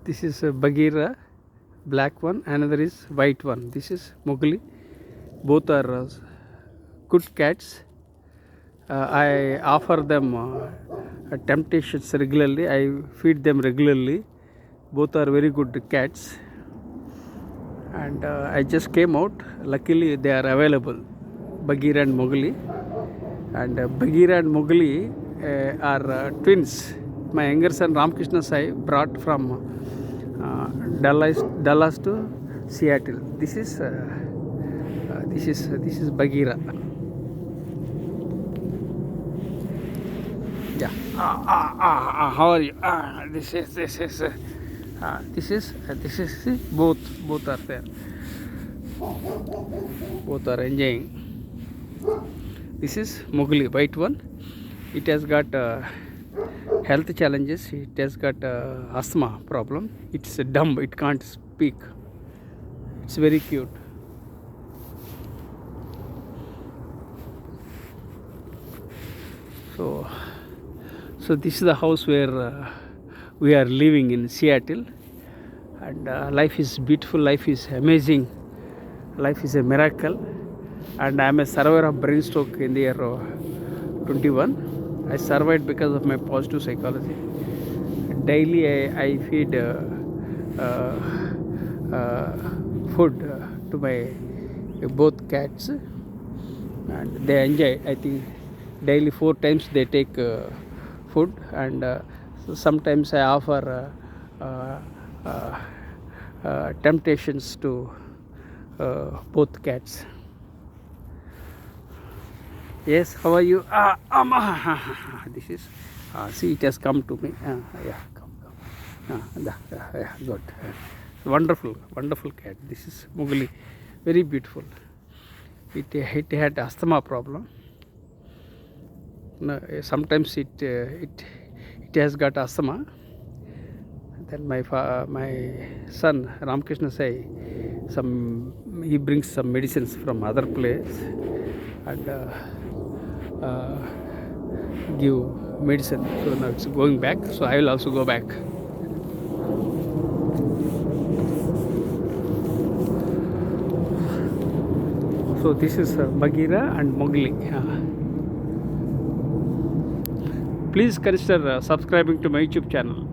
This is a Bagheera, black one. Another is white one. This is Mowgli. Both are good cats. I offer them temptations regularly. I feed them regularly. Both are very good cats. And I just came out. Luckily, they are available. Bagheera and Mowgli. And Bagheera and Mowgli are twins. My younger son Ramkrishna Sai brought from Dallas to Seattle. This is Bagheera. Yeah. How are you? This is both are there. Both are enjoying. This is Mowgli, white one. It has got health challenges. It has got asthma problem. It's dumb. It can't speak. It's very cute. So this is the house where we are living in Seattle, and life is beautiful. Life is amazing. Life is a miracle. And I am a survivor of brain stroke in the year 21. I survived because of my positive psychology. Daily I feed food to my both cats, and they enjoy. I think daily 4 times they take food, and sometimes I offer temptations to both cats. Yes, how are you? This is, see, it has come to me. Yeah, come. Yeah, good. Wonderful cat. This is Mowgli, very beautiful. It had asthma problem. No, sometimes it has got asthma. Then my son Ramkrishna say he brings some medicines from other place and give medicine. So now it's going back. So I will also go back. So this is Bagheera and Mowgli. Please consider subscribing to my YouTube channel.